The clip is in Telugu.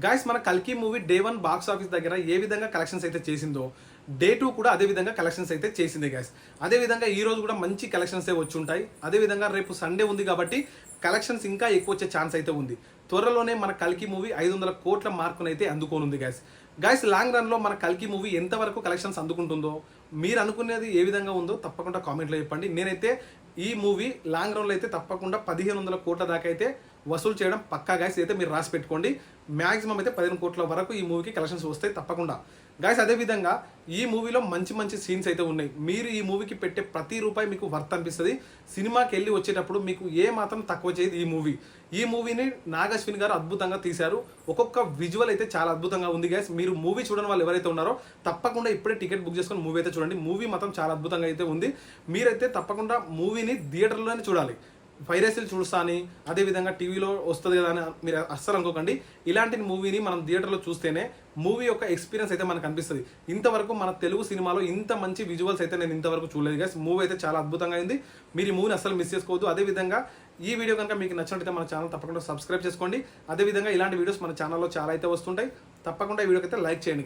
గాయస్ మన కల్కి మూవీ డే 1 బాక్స్ ఆఫీస్ దగ్గర ఏ విధంగా కలెక్షన్స్ అయితే చేసిందో డే 2 కూడా అదే విధంగా కలెక్షన్స్ అయితే చేసింది గాయస్. అదే విధంగా ఈ రోజు కూడా మంచి కలెక్షన్స్ వచ్చి ఉంటాయి. అదే విధంగా రేపు సండే ఉంది కాబట్టి కలెక్షన్స్ ఇంకా ఎక్కువ వచ్చే ఛాన్స్ అయితే ఉంది. త్వరలోనే మన కల్కి మూవీ 500 కోట్ల మార్కును అయితే అందుకోనుంది గాయస్. గాయస్ లాంగ్ రన్ లో మన కల్కి మూవీ ఎంతవరకు కలెక్షన్స్ అందుకుంటుందో మీరు అనుకునేది ఏ విధంగా ఉందో తప్పకుండా కామెంట్లో చెప్పండి. నేనైతే ఈ మూవీ లాంగ్ రన్ లో అయితే తప్పకుండా 1500 కోట్ల దాకా అయితే వసూలు చేయడం పక్కా గాయస్. అయితే మీరు రాసి పెట్టుకోండి. మ్యాక్సిమం అయితే 15 కోట్ల వరకు ఈ మూవీకి కలెక్షన్స్ వస్తాయి తప్పకుండా గాయస్. అదే విధంగా ఈ మూవీలో మంచి మంచి సీన్స్ అయితే ఉన్నాయి. మీరు ఈ మూవీకి పెట్టే ప్రతి రూపాయి మీకు వర్త్ అనిపిస్తుంది. సినిమాకి వెళ్ళి వచ్చేటప్పుడు మీకు ఏ మాత్రం తక్కువ చేయదు ఈ మూవీని నాగశ్విన్ గారు అద్భుతంగా తీశారు. ఒక్కొక్క విజువల్ అయితే చాలా అద్భుతంగా ఉంది గైస్. మీరు మూవీ చూడని వాళ్ళు ఎవరైతే ఉన్నారో తప్పకుండా ఇప్పుడే టికెట్ బుక్ చేసుకొని మూవీ అయితే చూడండి. మూవీ మాత్రం చాలా అద్భుతంగా అయితే ఉంది. మీరైతే తప్పకుండా మూవీని థియేటర్లోనే చూడాలి. వైరస్లు చూస్తా అని అదేవిధంగా టీవీలో వస్తుంది కదా అని మీరు అస్సలు అనుకోకండి. ఇలాంటి మూవీని మనం థియేటర్లో చూస్తేనే మూవీ యొక్క ఎక్స్పీరియన్స్ అయితే మనకు అనిపిస్తుంది. ఇంతవరకు మన తెలుగు సినిమాలో ఇంత మంచి విజువల్స్ అయితే నేను ఇంతవరకు చూడలేదు గైస్. మూవీ అయితే చాలా అద్భుతంగా అయింది. మీరు ఈ మూవీని అస్సలు మిస్ చేసుకోవద్దు. అదేవిధంగా ఈ వీడియో కనుక మీకు నచ్చినట్లయితే మన ఛానల్ తప్పకుండా సబ్స్క్రైబ్ చేసుకోండి. అదేవిధంగా ఇలాంటి వీడియోస్ మన ఛానల్లో చాలా అయితే వస్తుంటాయి. తప్పకుండా ఈ వీడియోకి అయితే లైక్ చేయండి గైస్.